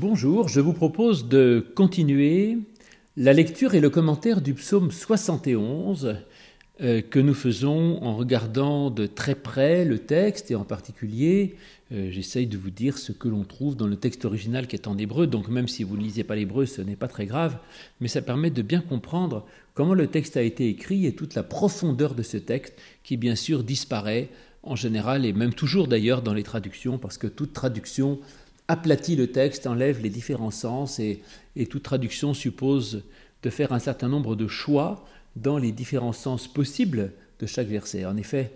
Bonjour, je vous propose de continuer la lecture et le commentaire du psaume 71 que nous faisons en regardant de très près le texte et en particulier j'essaye de vous dire ce que l'on trouve dans le texte original qui est en hébreu, donc même si vous ne lisez pas l'hébreu ce n'est pas très grave, mais ça permet de bien comprendre comment le texte a été écrit et toute la profondeur de ce texte qui bien sûr disparaît en général et même toujours d'ailleurs dans les traductions parce que toute traduction aplatit le texte, enlève les différents sens et toute traduction suppose de faire un certain nombre de choix dans les différents sens possibles de chaque verset. En effet,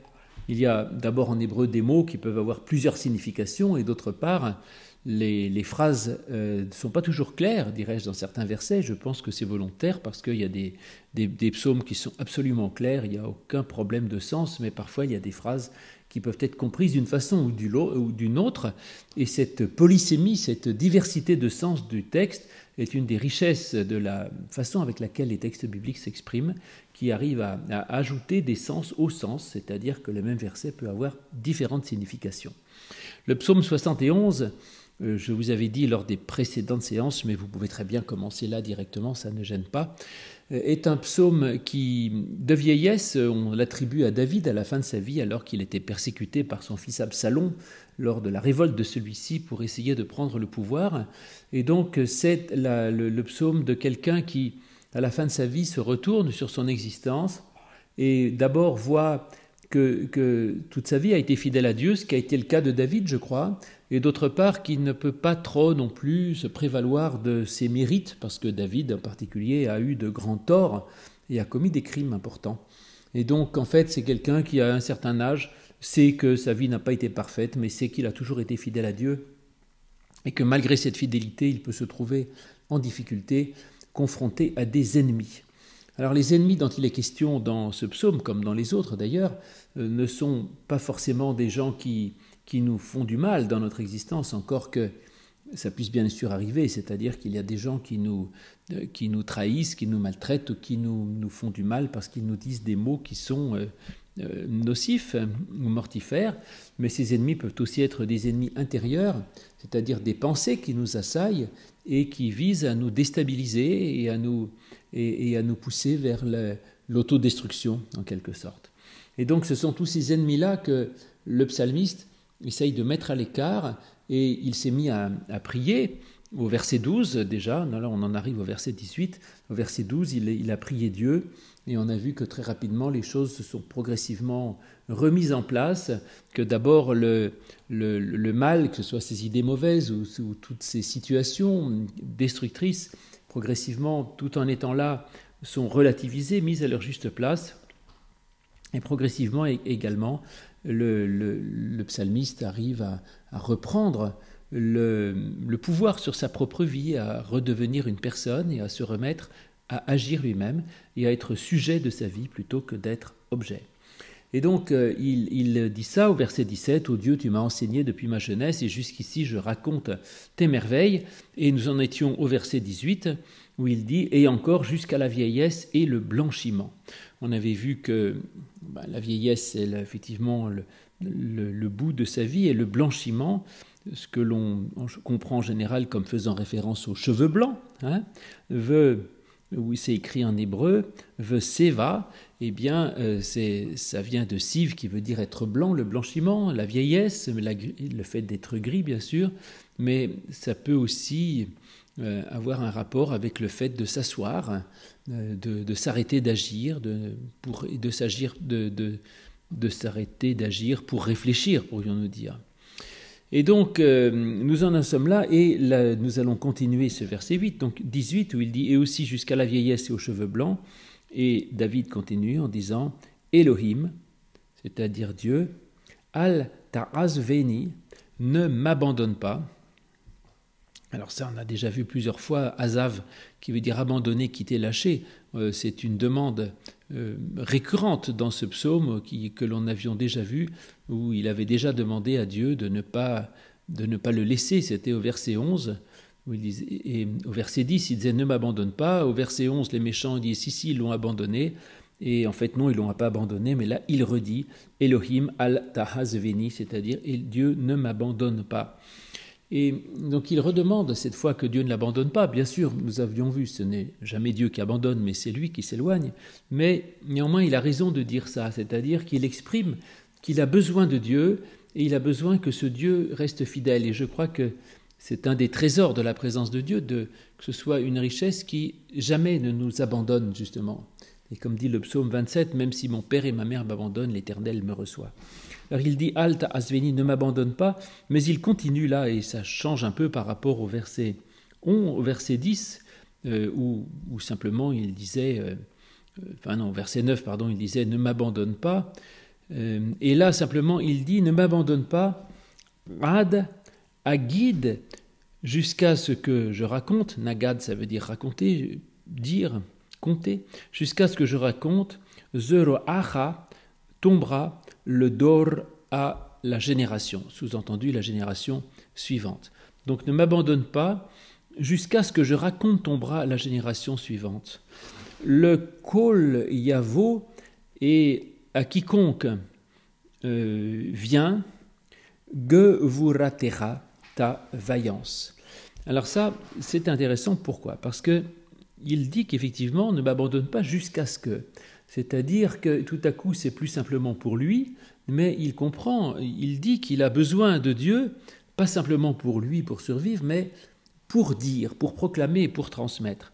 il y a d'abord en hébreu des mots qui peuvent avoir plusieurs significations et d'autre part, les phrases ne sont pas toujours claires, dirais-je, dans certains versets. Je pense que c'est volontaire parce qu'il y a des psaumes qui sont absolument clairs, il n'y a aucun problème de sens, mais parfois il y a des phrases qui peuvent être comprises d'une façon ou d'une autre. Et cette polysémie, cette diversité de sens du texte est une des richesses de la façon avec laquelle les textes bibliques s'expriment, qui arrive à ajouter des sens au sens, c'est-à-dire que le même verset peut avoir différentes significations. Le psaume 71, je vous avais dit lors des précédentes séances, mais vous pouvez très bien commencer là directement, ça ne gêne pas, est un psaume qui, de vieillesse, on l'attribue à David à la fin de sa vie, alors qu'il était persécuté par son fils Absalom lors de la révolte de celui-ci pour essayer de prendre le pouvoir. Et donc c'est le psaume de quelqu'un qui, à la fin de sa vie, se retourne sur son existence et d'abord voit que toute sa vie a été fidèle à Dieu, ce qui a été le cas de David, je crois, et d'autre part qu'il ne peut pas trop non plus se prévaloir de ses mérites, parce que David en particulier a eu de grands torts et a commis des crimes importants. Et donc en fait c'est quelqu'un qui à un certain âge sait que sa vie n'a pas été parfaite, mais sait qu'il a toujours été fidèle à Dieu, et que malgré cette fidélité, il peut se trouver en difficulté, confronté à des ennemis. Alors les ennemis dont il est question dans ce psaume, comme dans les autres d'ailleurs, ne sont pas forcément des gens qui nous font du mal dans notre existence, encore que ça puisse bien sûr arriver, c'est-à-dire qu'il y a des gens qui nous trahissent, qui nous maltraitent, qui nous font du mal parce qu'ils nous disent des mots qui sont nocifs ou mortifères, mais ces ennemis peuvent aussi être des ennemis intérieurs, c'est-à-dire des pensées qui nous assaillent et qui visent à nous déstabiliser et à nous pousser vers l'autodestruction en quelque sorte. Et donc ce sont tous ces ennemis-là que le psalmiste essaye de mettre à l'écart et il s'est mis à prier au verset 12 déjà, là on en arrive au verset 18, au verset 12 il a prié Dieu et on a vu que très rapidement les choses se sont progressivement remises en place, que d'abord le mal, que ce soit ces idées mauvaises ou toutes ces situations destructrices, progressivement, tout en étant là, sont relativisées, mises à leur juste place. Et progressivement également, le psalmiste arrive à reprendre le pouvoir sur sa propre vie, à redevenir une personne et à se remettre à agir lui-même et à être sujet de sa vie plutôt que d'être objet. Et donc il dit ça au verset 17, « Ô Dieu, tu m'as enseigné depuis ma jeunesse et jusqu'ici je raconte tes merveilles. » Et nous en étions au verset 18 où il dit « Et encore jusqu'à la vieillesse et le blanchiment. » On avait vu que la vieillesse, c'est effectivement le bout de sa vie et le blanchiment, ce que l'on comprend en général comme faisant référence aux cheveux blancs, où c'est écrit en hébreu, ve seva, eh bien ça vient de siv qui veut dire être blanc, le blanchiment, la vieillesse, le fait d'être gris bien sûr, mais ça peut aussi avoir un rapport avec le fait de s'asseoir, de s'arrêter d'agir, de s'arrêter d'agir pour réfléchir, pourrions-nous dire. Et donc, nous en sommes là, et là, nous allons continuer ce verset 8, donc 18, où il dit « Et aussi jusqu'à la vieillesse et aux cheveux blancs ». Et David continue en disant « Elohim », c'est-à-dire Dieu, « Al ta'azveni », ne m'abandonne pas. Alors ça, on a déjà vu plusieurs fois, Azav, qui veut dire abandonner, quitter, lâcher. C'est une demande récurrente dans ce psaume que l'on avions déjà vu, où il avait déjà demandé à Dieu de ne pas le laisser. C'était au verset 11, où il disait, et au verset 10, il disait « Ne m'abandonne pas ». Au verset 11, les méchants disent « Si, ils l'ont abandonné ». Et en fait, non, ils ne l'ont pas abandonné, mais là, il redit « Elohim al ta'azveni », c'est-à-dire « Et Dieu ne m'abandonne pas ». Et donc il redemande cette fois que Dieu ne l'abandonne pas. Bien sûr, nous avions vu, ce n'est jamais Dieu qui abandonne, mais c'est lui qui s'éloigne. Mais néanmoins, il a raison de dire ça, c'est-à-dire qu'il exprime qu'il a besoin de Dieu et il a besoin que ce Dieu reste fidèle. Et je crois que c'est un des trésors de la présence de Dieu, que ce soit une richesse qui jamais ne nous abandonne, justement. Et comme dit le psaume 27, même si mon père et ma mère m'abandonnent, l'Éternel me reçoit. Alors il dit Alta Asveni, ne m'abandonne pas, mais il continue là, et ça change un peu par rapport au verset 10, où simplement il disait, verset 9, pardon, il disait ne m'abandonne pas. Et là simplement il dit ne m'abandonne pas, Ad Agid, jusqu'à ce que je raconte, Nagad ça veut dire raconter, dire, compter, jusqu'à ce que je raconte, Zeroacha tombera le dor à la génération, sous-entendu la génération suivante. Donc ne m'abandonne pas jusqu'à ce que je raconte tombera à la génération suivante. Le kol yavo et à quiconque vient, gevuratera ta vaillance. Alors ça, c'est intéressant. Pourquoi ? Parce que il dit qu'effectivement, ne m'abandonne pas jusqu'à ce que. C'est-à-dire que tout à coup, c'est plus simplement pour lui, mais il comprend, il dit qu'il a besoin de Dieu, pas simplement pour lui, pour survivre, mais pour dire, pour proclamer, pour transmettre.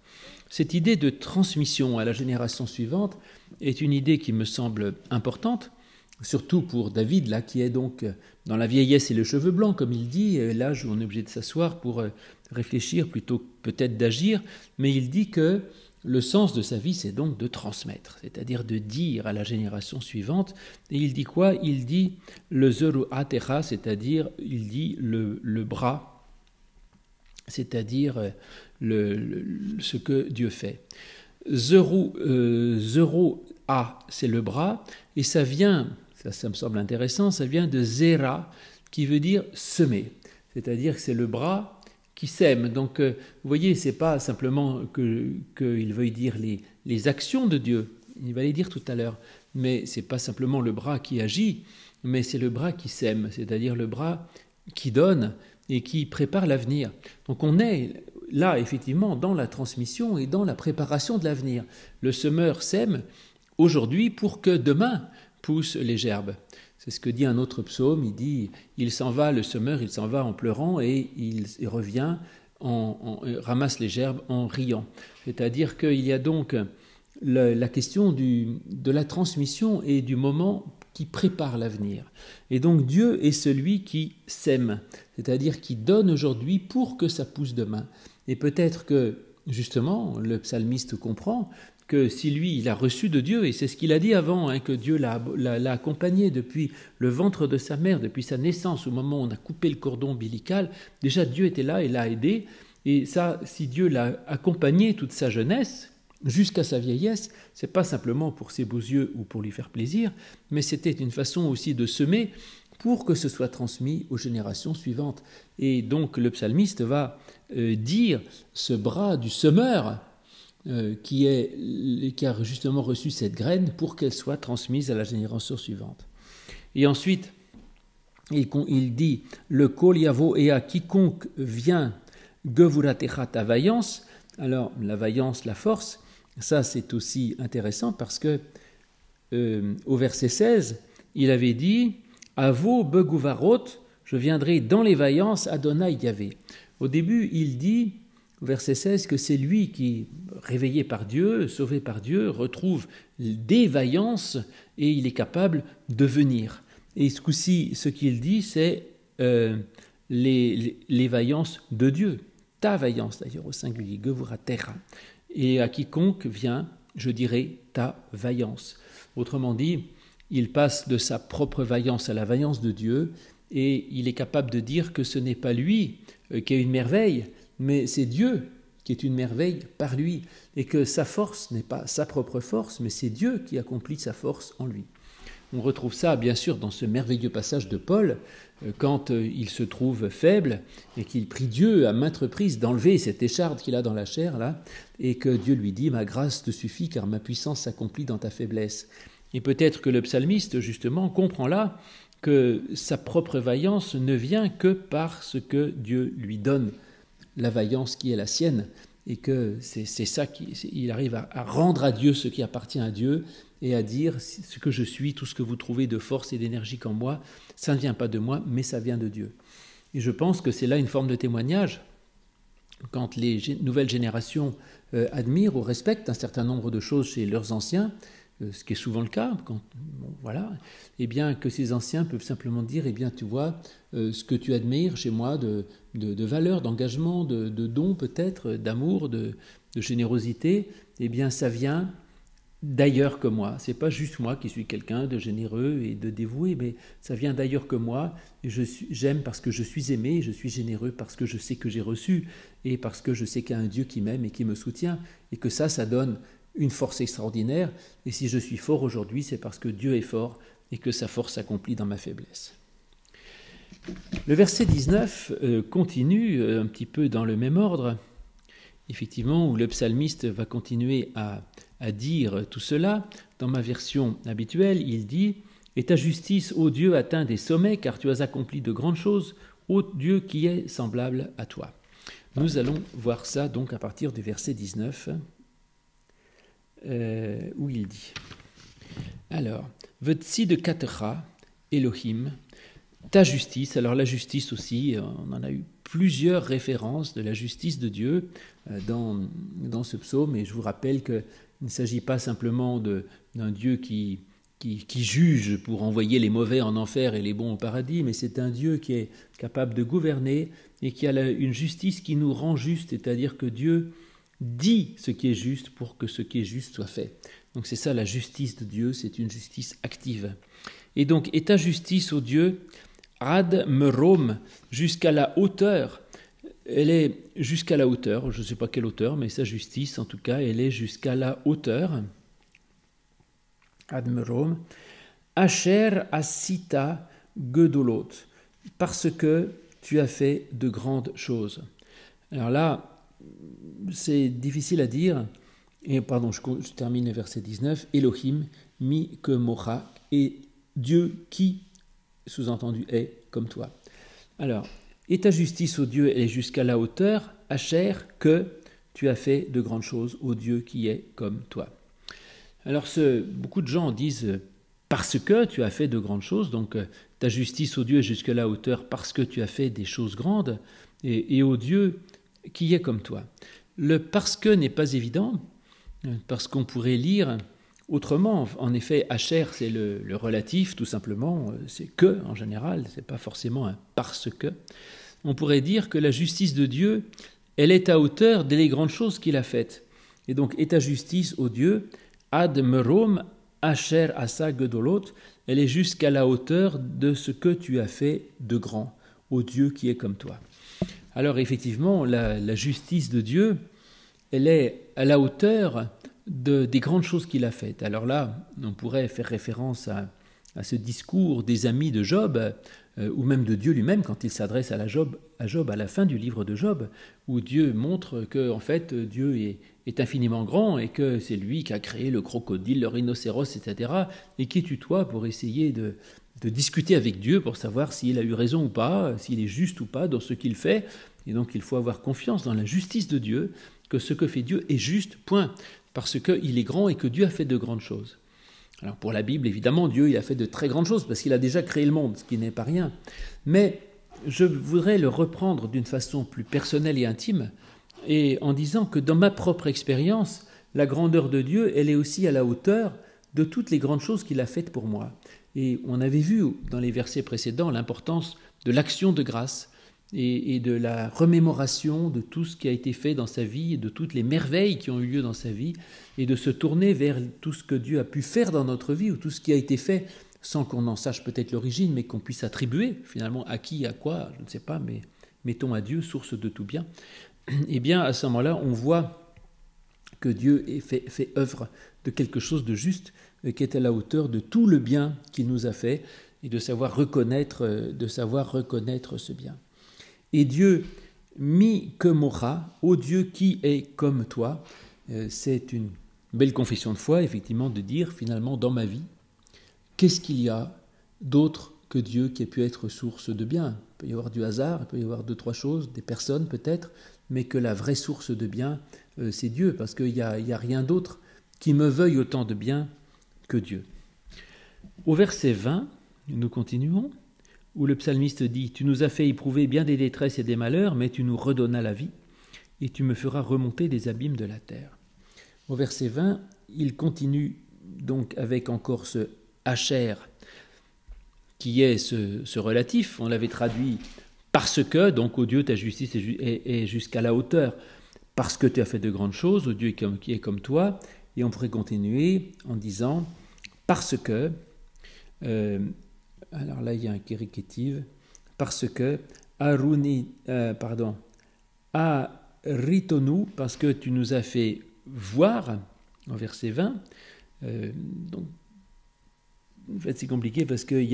Cette idée de transmission à la génération suivante est une idée qui me semble importante, surtout pour David, là, qui est donc dans la vieillesse et le cheveu blanc, comme il dit, l'âge où on est obligé de s'asseoir pour réfléchir plutôt que peut-être d'agir, mais il dit que le sens de sa vie, c'est donc de transmettre, c'est-à-dire de dire à la génération suivante. Et il dit quoi ? Il dit le zeru atera, c'est-à-dire il dit le bras, c'est-à-dire ce que Dieu fait. Zeru a, c'est le bras, et ça vient, ça me semble intéressant, ça vient de zera, qui veut dire semer, c'est-à-dire que c'est le bras qui sème. Donc, vous voyez, c'est pas simplement qu'il veuille dire les actions de Dieu, il va les dire tout à l'heure, mais c'est pas simplement le bras qui agit, mais c'est le bras qui sème, c'est-à-dire le bras qui donne et qui prépare l'avenir. Donc on est là, effectivement, dans la transmission et dans la préparation de l'avenir. Le semeur sème aujourd'hui pour que demain poussent les gerbes. C'est ce que dit un autre psaume, il dit « Il s'en va, le semeur, il s'en va en pleurant et il revient, ramasse les gerbes en riant. » C'est-à-dire qu'il y a donc la question de la transmission et du moment qui prépare l'avenir. Et donc Dieu est celui qui sème, c'est-à-dire qui donne aujourd'hui pour que ça pousse demain. Et peut-être que, justement, le psalmiste comprend que si lui, il a reçu de Dieu, et c'est ce qu'il a dit avant, que Dieu l'a accompagné depuis le ventre de sa mère, depuis sa naissance, au moment où on a coupé le cordon ombilical, déjà Dieu était là et l'a aidé, et ça, si Dieu l'a accompagné toute sa jeunesse, jusqu'à sa vieillesse, c'est pas simplement pour ses beaux yeux ou pour lui faire plaisir, mais c'était une façon aussi de semer pour que ce soit transmis aux générations suivantes. Et donc le psalmiste va dire ce bras du semeur, qui a justement reçu cette graine pour qu'elle soit transmise à la génération suivante. Et ensuite, il dit le kol yavo et à quiconque vient gevuratecha ta vaillance. Alors la vaillance, la force, ça c'est aussi intéressant parce que au verset 16, il avait dit avo beguvarot, je viendrai dans les vaillances Adonai Yahvé. Au début, il dit verset 16, que c'est lui qui, réveillé par Dieu, sauvé par Dieu, retrouve des vaillances et il est capable de venir. Et ce coup-ci, ce qu'il dit, c'est les vaillances de Dieu. Ta vaillance, d'ailleurs, au singulier, gevuratecha. Et à quiconque vient, je dirai ta vaillance. Autrement dit, il passe de sa propre vaillance à la vaillance de Dieu et il est capable de dire que ce n'est pas lui qui est une merveille, mais c'est Dieu qui est une merveille par lui, et que sa force n'est pas sa propre force, mais c'est Dieu qui accomplit sa force en lui. On retrouve ça, bien sûr, dans ce merveilleux passage de Paul, quand il se trouve faible, et qu'il prie Dieu à maintes reprises d'enlever cette écharde qu'il a dans la chair, là, et que Dieu lui dit « Ma grâce te suffit, car ma puissance s'accomplit dans ta faiblesse ». Et peut-être que le psalmiste, justement, comprend là que sa propre vaillance ne vient que parce que Dieu lui donne la vaillance qui est la sienne, et que c'est ça il arrive à rendre à Dieu ce qui appartient à Dieu, et à dire ce que je suis, tout ce que vous trouvez de force et d'énergie en moi, ça ne vient pas de moi, mais ça vient de Dieu. Et je pense que c'est là une forme de témoignage, quand les nouvelles générations admirent ou respectent un certain nombre de choses chez leurs anciens, ce qui est souvent le cas, eh bien que ces anciens peuvent simplement dire, eh bien tu vois, ce que tu admires chez moi de valeur, d'engagement, de don peut-être, d'amour, de générosité, eh bien ça vient d'ailleurs que moi. C'est pas juste moi qui suis quelqu'un de généreux et de dévoué, mais ça vient d'ailleurs que moi. J'aime parce que je suis aimé, je suis généreux parce que je sais que j'ai reçu, et parce que je sais qu'il y a un Dieu qui m'aime et qui me soutient, et que ça donne une force extraordinaire. Et si je suis fort aujourd'hui, c'est parce que Dieu est fort et que sa force s'accomplit dans ma faiblesse. Le verset 19 continue un petit peu dans le même ordre, effectivement, où le psalmiste va continuer à dire tout cela. Dans ma version habituelle, il dit « Et ta justice, ô Dieu, atteint des sommets, car tu as accompli de grandes choses, ô Dieu qui est semblable à toi. » Nous allons voir ça donc à partir du verset 19, où il dit alors, Vetsi de Katecha, Elohim, ta justice. Alors la justice aussi, on en a eu plusieurs références de la justice de Dieu dans ce psaume, et je vous rappelle qu'il ne s'agit pas simplement d'un Dieu qui juge pour envoyer les mauvais en enfer et les bons au paradis, mais c'est un Dieu qui est capable de gouverner et qui a une justice qui nous rend juste, c'est-à-dire que Dieu dit ce qui est juste pour que ce qui est juste soit fait. Donc c'est ça la justice de Dieu, c'est une justice active. Et donc, et ta justice, ô Dieu, ad merom, jusqu'à la hauteur, elle est jusqu'à la hauteur, je ne sais pas quelle hauteur, mais sa justice, en tout cas, elle est jusqu'à la hauteur, ad merom, asher asita gedolot, parce que tu as fait de grandes choses. Alors là, c'est difficile à dire, et pardon, je termine le verset 19, Elohim mi que mocha, et Dieu qui, sous-entendu, est comme toi. Alors, et ta justice, ô Dieu, elle est jusqu'à la hauteur, Asher, que tu as fait de grandes choses, ô Dieu qui est comme toi. Alors, beaucoup de gens disent, parce que tu as fait de grandes choses, donc ta justice, ô Dieu, est jusqu'à la hauteur, parce que tu as fait des choses grandes, et ô Dieu qui est comme toi. Le parce que n'est pas évident, parce qu'on pourrait lire autrement. En effet, Asher, c'est le relatif, tout simplement, c'est que en général, c'est pas forcément un parce que. On pourrait dire que la justice de Dieu, elle est à hauteur des grandes choses qu'il a faites. Et donc, et ta justice, ô Dieu, ad merom Asher asa gedolot, elle est jusqu'à la hauteur de ce que tu as fait de grand, ô Dieu qui est comme toi. Alors effectivement, la justice de Dieu, elle est à la hauteur des grandes choses qu'il a faites. Alors là, on pourrait faire référence à ce discours des amis de Job, ou même de Dieu lui-même, quand il s'adresse à Job à la fin du livre de Job, où Dieu montre que en fait, Dieu est infiniment grand, et que c'est lui qui a créé le crocodile, le rhinocéros, etc., et qui tutoie pour essayer de discuter avec Dieu pour savoir s'il a eu raison ou pas, s'il est juste ou pas dans ce qu'il fait. Et donc il faut avoir confiance dans la justice de Dieu, que ce que fait Dieu est juste, point, parce qu'il est grand et que Dieu a fait de grandes choses. Alors pour la Bible, évidemment, Dieu il a fait de très grandes choses, parce qu'il a déjà créé le monde, ce qui n'est pas rien. Mais je voudrais le reprendre d'une façon plus personnelle et intime, et en disant que dans ma propre expérience, la grandeur de Dieu, elle est aussi à la hauteur de toutes les grandes choses qu'il a faites pour moi. Et on avait vu dans les versets précédents l'importance de l'action de grâce et de la remémoration de tout ce qui a été fait dans sa vie, de toutes les merveilles qui ont eu lieu dans sa vie, et de se tourner vers tout ce que Dieu a pu faire dans notre vie, ou tout ce qui a été fait sans qu'on en sache peut-être l'origine, mais qu'on puisse attribuer finalement à qui, à quoi, je ne sais pas, mais mettons à Dieu, source de tout bien. Eh bien, à ce moment-là, on voit que Dieu fait œuvre de quelque chose de juste, qui est à la hauteur de tout le bien qu'il nous a fait, et de savoir reconnaître ce bien. Et Dieu, mi que mocha, ô Dieu qui est comme toi, c'est une belle confession de foi, effectivement, de dire finalement dans ma vie, qu'est-ce qu'il y a d'autre que Dieu qui ait pu être source de bien. Il peut y avoir du hasard, il peut y avoir deux, trois choses, des personnes peut-être, mais que la vraie source de bien, c'est Dieu, parce qu'il n'y a rien d'autre qui me veuille autant de bien que Dieu. Au verset 20, nous continuons, où le psalmiste dit « Tu nous as fait éprouver bien des détresses et des malheurs, mais tu nous redonnas la vie, et tu me feras remonter des abîmes de la terre. » Au verset 20, il continue donc avec encore ce « Hacher » qui est ce relatif, on l'avait traduit « parce que », donc « ô Dieu, ta justice est jusqu'à la hauteur », parce que tu as fait de grandes choses, ô Dieu qui est comme toi, et on pourrait continuer en disant « parce que », alors là il y a un kérikétive, « parce que », aritonu, parce que tu nous as fait voir, en verset 20, donc, en fait c'est compliqué parce que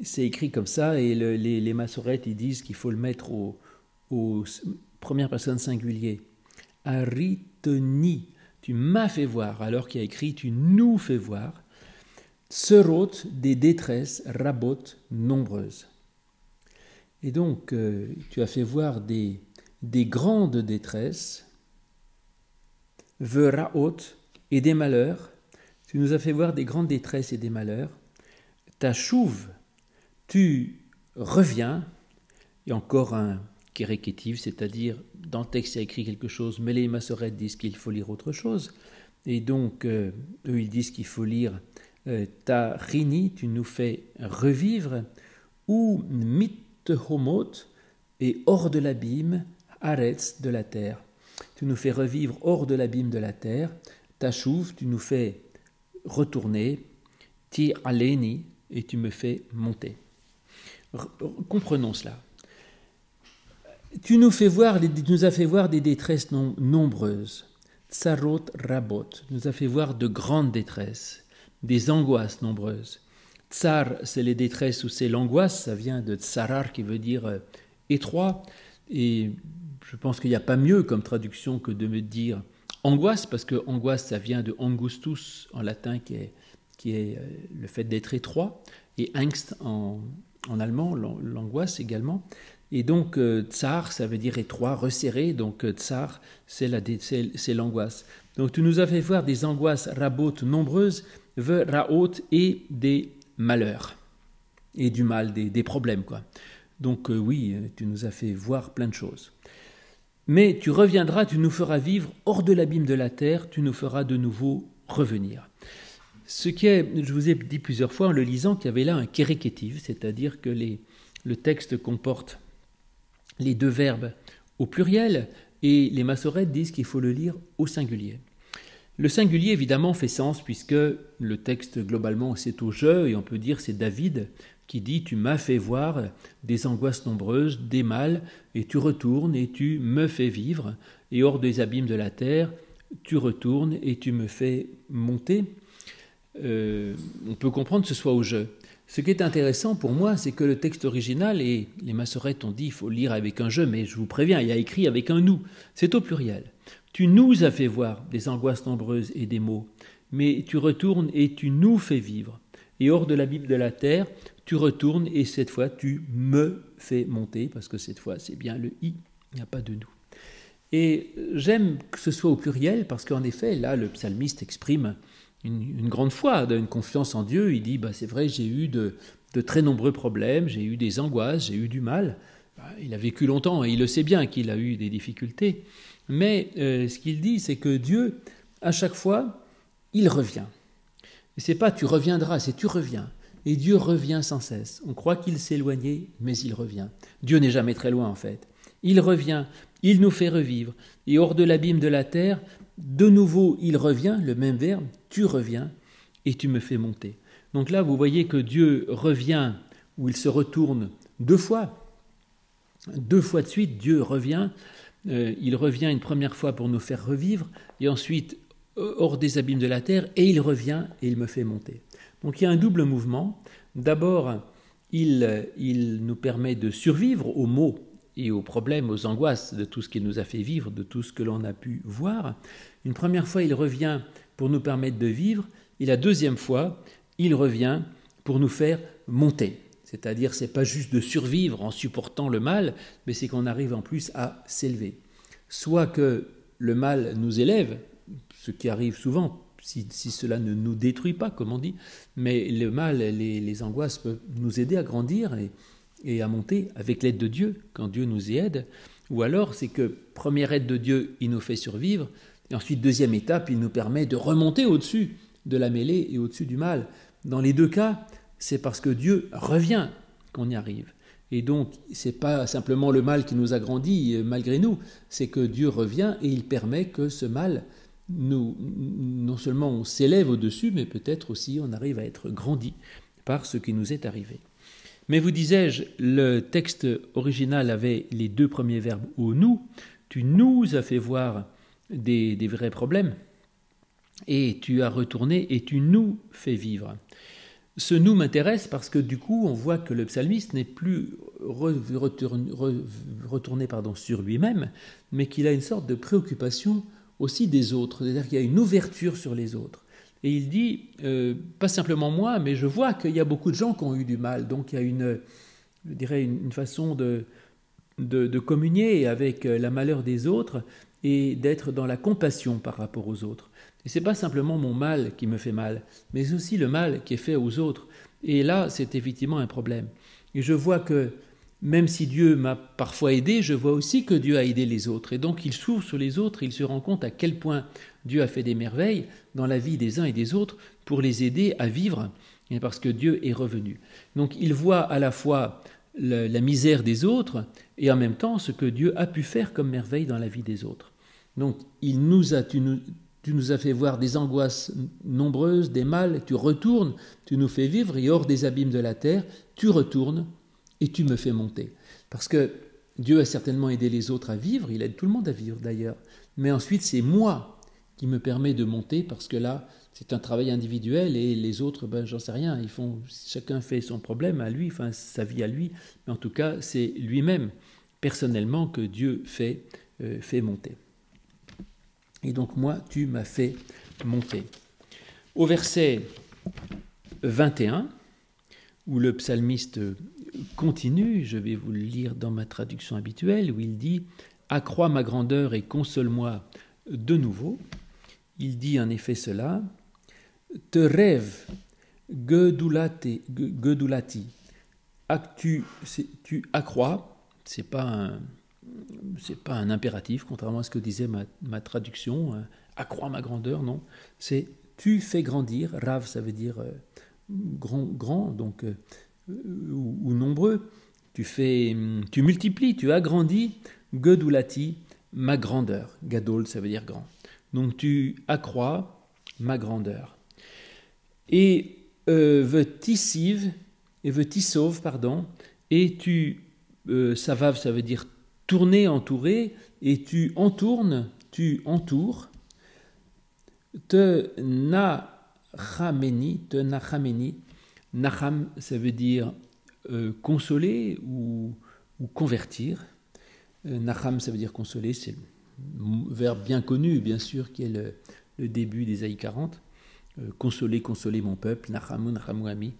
c'est écrit comme ça et les massorettes ils disent qu'il faut le mettre au première personne singulier. Aritoni, tu m'as fait voir, alors qu'il y a écrit tu nous fais voir. Serot, des détresses, rabot, nombreuses. Et donc tu as fait voir des grandes détresses, veraot, et des malheurs. Tu nous as fait voir des grandes détresses et des malheurs. Ta chouve, tu reviens, et encore un kérékétif, c'est-à-dire dans le texte il y a écrit quelque chose, mais les massorettes disent qu'il faut lire autre chose. Et donc eux ils disent qu'il faut lire ta rini, tu nous fais revivre, ou mithomot, et hors de l'abîme, aretz, de la terre. Tu nous fais revivre hors de l'abîme de la terre. Ta chouve, tu nous fais retourner, ti aleni, et tu me fais monter. Comprenons cela. Tu nous as fait voir des détresses nombreuses. Tsarot rabot, nous a fait voir de grandes détresses, des angoisses nombreuses. Tsar, c'est les détresses ou c'est l'angoisse, ça vient de tsarar qui veut dire étroit. Et je pense qu'il n'y a pas mieux comme traduction que de me dire angoisse, parce que angoisse, ça vient de angustus en latin, qui est le fait d'être étroit, et angst en allemand, l'angoisse également. Et donc tsar, ça veut dire étroit, resserré, donc tsar, c'est l'angoisse. Donc tu nous as fait voir des angoisses rabot nombreuses, raot, et des malheurs, et du mal, des problèmes, quoi. Donc oui, tu nous as fait voir plein de choses. Mais tu reviendras, tu nous feras vivre hors de l'abîme de la terre, tu nous feras de nouveau revenir. Ce qui est, je vous ai dit plusieurs fois en le lisant, qu'il y avait là un kérékétive, c'est-à-dire que le texte comporte les deux verbes au pluriel et les massorettes disent qu'il faut le lire au singulier. Le singulier évidemment fait sens puisque le texte globalement c'est au je et on peut dire c'est David qui dit « Tu m'as fait voir des angoisses nombreuses, des mâles, et tu retournes et tu me fais vivre, et hors des abîmes de la terre, tu retournes et tu me fais monter. » On peut comprendre que ce soit au je. Ce qui est intéressant pour moi, c'est que le texte original, et les massorettes ont dit il faut lire avec un je, mais je vous préviens, il y a écrit avec un nous, c'est au pluriel. Tu nous as fait voir des angoisses nombreuses et des maux, mais tu retournes et tu nous fais vivre. Et hors de l'abîme de la terre, tu retournes et cette fois tu me fais monter, parce que cette fois c'est bien le i, il n'y a pas de nous. Et j'aime que ce soit au pluriel, parce qu'en effet, là, le psalmiste exprime une grande foi, une confiance en Dieu. Il dit, c'est vrai, j'ai eu de très nombreux problèmes, j'ai eu des angoisses, j'ai eu du mal. Il a vécu longtemps et il le sait bien qu'il a eu des difficultés. Mais ce qu'il dit, c'est que Dieu, à chaque fois, il revient. Et c'est pas tu reviendras, c'est tu reviens. Et Dieu revient sans cesse. On croit qu'il s'est éloigné, mais il revient. Dieu n'est jamais très loin en fait. Il revient, il nous fait revivre. Et hors de l'abîme de la terre, de nouveau il revient, le même verbe, tu reviens et tu me fais monter. Donc là vous voyez que Dieu revient, ou il se retourne deux fois de suite, Dieu revient. Il revient une première fois pour nous faire revivre, et ensuite hors des abîmes de la terre, et il revient et il me fait monter. Donc il y a un double mouvement. D'abord, il nous permet de survivre aux maux et aux problèmes, aux angoisses de tout ce qu'il nous a fait vivre, de tout ce que l'on a pu voir. Une première fois, il revient pour nous permettre de vivre, et la deuxième fois, il revient pour nous faire monter. C'est-à-dire, c'est pas juste de survivre en supportant le mal, mais c'est qu'on arrive en plus à s'élever. Soit que le mal nous élève, ce qui arrive souvent, si cela ne nous détruit pas, comme on dit, mais le mal, les angoisses peuvent nous aider à grandir et à monter avec l'aide de Dieu, quand Dieu nous y aide. Ou alors, c'est que première aide de Dieu, il nous fait survivre, et ensuite, deuxième étape, il nous permet de remonter au-dessus de la mêlée et au-dessus du mal. Dans les deux cas, c'est parce que Dieu revient qu'on y arrive. Et donc, ce n'est pas simplement le mal qui nous a grandi malgré nous, c'est que Dieu revient et il permet que ce mal, non seulement on s'élève au-dessus, mais peut-être aussi on arrive à être grandi par ce qui nous est arrivé. Mais vous disais-je, le texte original avait les deux premiers verbes au nous. Tu nous as fait voir des vrais problèmes et tu as retourné et tu nous fais vivre. Ce nous m'intéresse parce que du coup, on voit que le psalmiste n'est plus retourné sur lui-même, mais qu'il a une sorte de préoccupation aussi des autres, c'est-à-dire qu'il y a une ouverture sur les autres. Et il dit, pas simplement moi, mais je vois qu'il y a beaucoup de gens qui ont eu du mal, donc il y a une façon de communier avec la malheur des autres et d'être dans la compassion par rapport aux autres. Et ce n'est pas simplement mon mal qui me fait mal, mais aussi le mal qui est fait aux autres. Et là, c'est effectivement un problème. Et je vois que même si Dieu m'a parfois aidé, je vois aussi que Dieu a aidé les autres. Et donc il s'ouvre sur les autres, il se rend compte à quel point Dieu a fait des merveilles dans la vie des uns et des autres pour les aider à vivre, parce que Dieu est revenu. Donc il voit à la fois la misère des autres et en même temps ce que Dieu a pu faire comme merveille dans la vie des autres. Donc tu nous as fait voir des angoisses nombreuses, des mâles, tu retournes, tu nous fais vivre, et hors des abîmes de la terre, tu retournes et tu me fais monter. Parce que Dieu a certainement aidé les autres à vivre, il aide tout le monde à vivre d'ailleurs, mais ensuite c'est moi qui me permet de monter, parce que là, c'est un travail individuel, et les autres, j'en sais rien, chacun fait son problème à lui, sa vie à lui, mais en tout cas, c'est lui-même, personnellement, que Dieu fait monter. Et donc moi, tu m'as fait monter. Au verset 21, où le psalmiste continue, je vais vous le lire dans ma traduction habituelle, où il dit « Accrois ma grandeur et console-moi de nouveau ». Il dit en effet cela « Te rêve gedulati ». Tu accrois, c'est pas un impératif, contrairement à ce que disait ma traduction, accrois ma grandeur, non. C'est tu fais grandir, rav ça veut dire grand donc, ou nombreux, tu multiplies, tu agrandis, gedulati, ma grandeur, gadol ça veut dire grand. Donc tu accrois ma grandeur. Et ve'tisiv, et tu, savav ça veut dire tourner, entourer, et tu entoures, te nachameni, nacham ça veut dire consoler ou convertir, nacham ça veut dire consoler, c'est un verbe bien connu bien sûr qui est le début d'Ésaïe 40, consoler mon peuple, nachamu ami,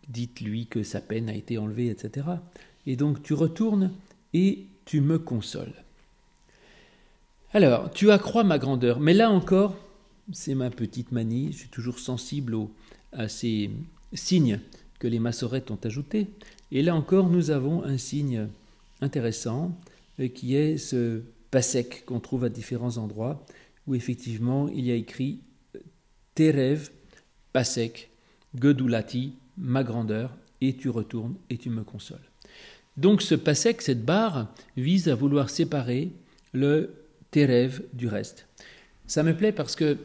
dites-lui que sa peine a été enlevée, etc. Et donc tu retournes et tu me consoles. Alors, tu accrois ma grandeur, mais là encore, c'est ma petite manie, je suis toujours sensible à ces signes que les massorètes ont ajoutés, et là encore, nous avons un signe intéressant, qui est ce pasek qu'on trouve à différents endroits, où effectivement, il y a écrit « Terev, pasek, gedulati, ma grandeur, et tu retournes et tu me consoles ». Donc ce pasek, cette barre, vise à vouloir séparer le terev du reste. Ça me plaît parce que,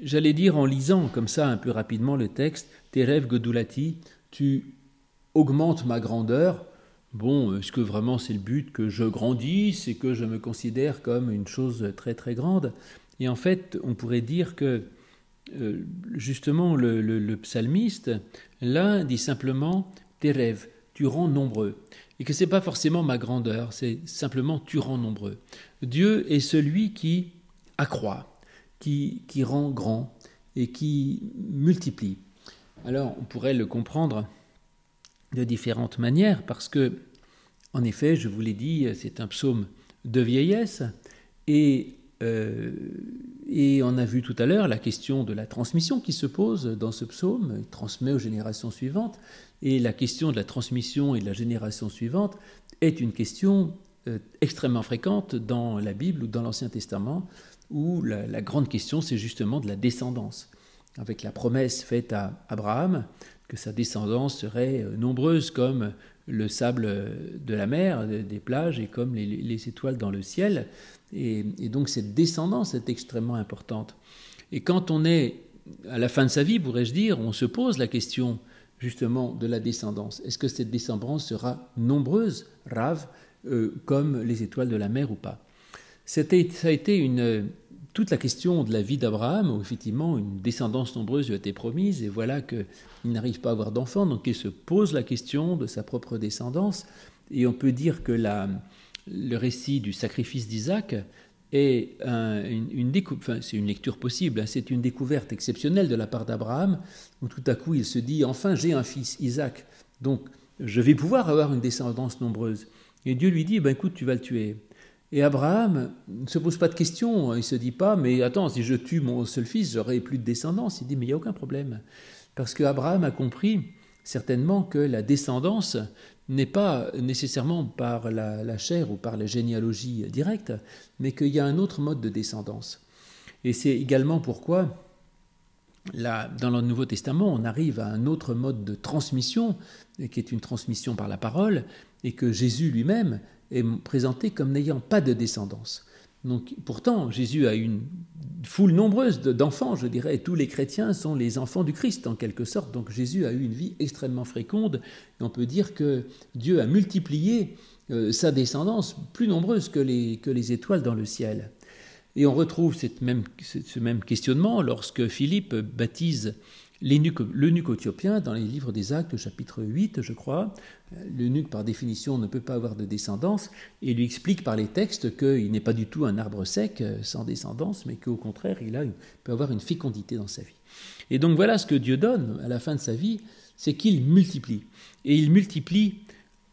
j'allais dire en lisant comme ça un peu rapidement le texte, terev gedulati, tu augmentes ma grandeur. Bon, est-ce que vraiment c'est le but que je grandisse et que je me considère comme une chose très très grande? Et en fait, on pourrait dire que justement le psalmiste, là, dit simplement terev, tu rends nombreux. Et que ce n'est pas forcément ma grandeur, c'est simplement tu rends nombreux. Dieu est celui qui accroît, qui rend grand et qui multiplie. Alors on pourrait le comprendre de différentes manières, parce que, en effet, je vous l'ai dit, c'est un psaume de vieillesse, et on a vu tout à l'heure la question de la transmission qui se pose dans ce psaume, il transmet aux générations suivantes, et la question de la transmission et de la génération suivante est une question extrêmement fréquente dans la Bible ou dans l'Ancien Testament, où la grande question c'est justement de la descendance, avec la promesse faite à Abraham que sa descendance serait nombreuse comme le sable de la mer, des plages, et comme les étoiles dans le ciel. Et donc cette descendance est extrêmement importante. Et quand on est à la fin de sa vie, pourrais-je dire, on se pose la question justement de la descendance. Est-ce que cette descendance sera nombreuse, Rav, comme les étoiles de la mer ou pas? Ça a été toute la question de la vie d'Abraham, où effectivement une descendance nombreuse lui a été promise, et voilà qu'il n'arrive pas à avoir d'enfants, donc il se pose la question de sa propre descendance. Et on peut dire que le récit du sacrifice d'Isaac est c'est une lecture possible, c'est une découverte exceptionnelle de la part d'Abraham, où tout à coup il se dit « Enfin j'ai un fils, Isaac, donc je vais pouvoir avoir une descendance nombreuse ». Et Dieu lui dit « Écoute, tu vas le tuer ». Et Abraham ne se pose pas de questions, il ne se dit pas « Mais attends, si je tue mon seul fils, j'aurai plus de descendance ». Il dit « Mais il n'y a aucun problème ». Parce qu'Abraham a compris certainement que la descendance n'est pas nécessairement par la chair ou par la généalogie directe, mais qu'il y a un autre mode de descendance. Et c'est également pourquoi, dans le Nouveau Testament, on arrive à un autre mode de transmission, qui est une transmission par la parole, et que Jésus lui-même est présenté comme n'ayant pas de descendance. Donc, pourtant, Jésus a une foule nombreuse d'enfants, je dirais, et tous les chrétiens sont les enfants du Christ, en quelque sorte. Donc Jésus a eu une vie extrêmement féconde, et on peut dire que Dieu a multiplié sa descendance plus nombreuse que les étoiles dans le ciel. Et on retrouve ce même questionnement lorsque Philippe baptise l'eunuque éthiopien dans les livres des Actes, chapitre 8, je crois. L'eunuque, par définition, ne peut pas avoir de descendance, et lui explique par les textes qu'il n'est pas du tout un arbre sec, sans descendance, mais qu'au contraire, il peut avoir une fécondité dans sa vie. Et donc voilà ce que Dieu donne à la fin de sa vie, c'est qu'il multiplie. Et il multiplie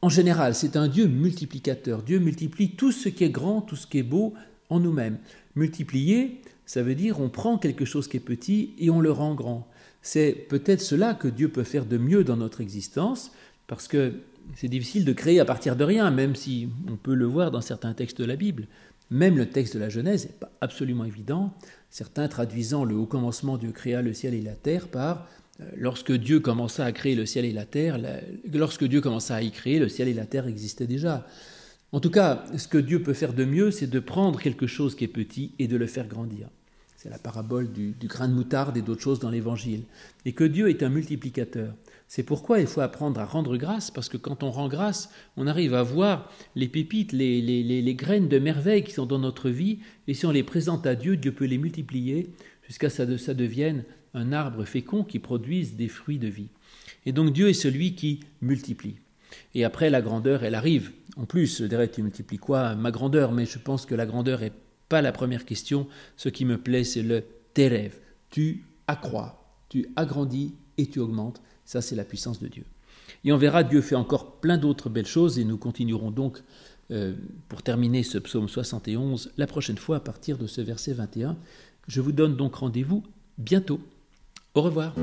en général, c'est un Dieu multiplicateur. Dieu multiplie tout ce qui est grand, tout ce qui est beau en nous-mêmes. Multiplier, ça veut dire on prend quelque chose qui est petit et on le rend grand. C'est peut-être cela que Dieu peut faire de mieux dans notre existence, parce que c'est difficile de créer à partir de rien, même si on peut le voir dans certains textes de la Bible. Même le texte de la Genèse n'est pas absolument évident, certains traduisant le haut commencement, Dieu créa le ciel et la terre, par lorsque Dieu commença à créer le ciel et la terre, lorsque Dieu commença à y créer, le ciel et la terre existaient déjà. En tout cas, ce que Dieu peut faire de mieux, c'est de prendre quelque chose qui est petit et de le faire grandir. C'est la parabole du grain de moutarde et d'autres choses dans l'Évangile. Et que Dieu est un multiplicateur. C'est pourquoi il faut apprendre à rendre grâce, parce que quand on rend grâce, on arrive à voir les pépites, les graines de merveille qui sont dans notre vie, et si on les présente à Dieu, Dieu peut les multiplier jusqu'à ce que ça devienne un arbre fécond qui produise des fruits de vie. Et donc Dieu est celui qui multiplie. Et après, la grandeur, elle arrive. En plus, je dirais, tu multiplies quoi? Ma grandeur, mais je pense que la grandeur n'est pas la première question. Ce qui me plaît, c'est le terev. Tu accrois, tu agrandis et tu augmentes. Ça, c'est la puissance de Dieu. Et on verra, Dieu fait encore plein d'autres belles choses, et nous continuerons donc, pour terminer ce psaume 71, la prochaine fois à partir de ce verset 21. Je vous donne donc rendez-vous bientôt. Au revoir.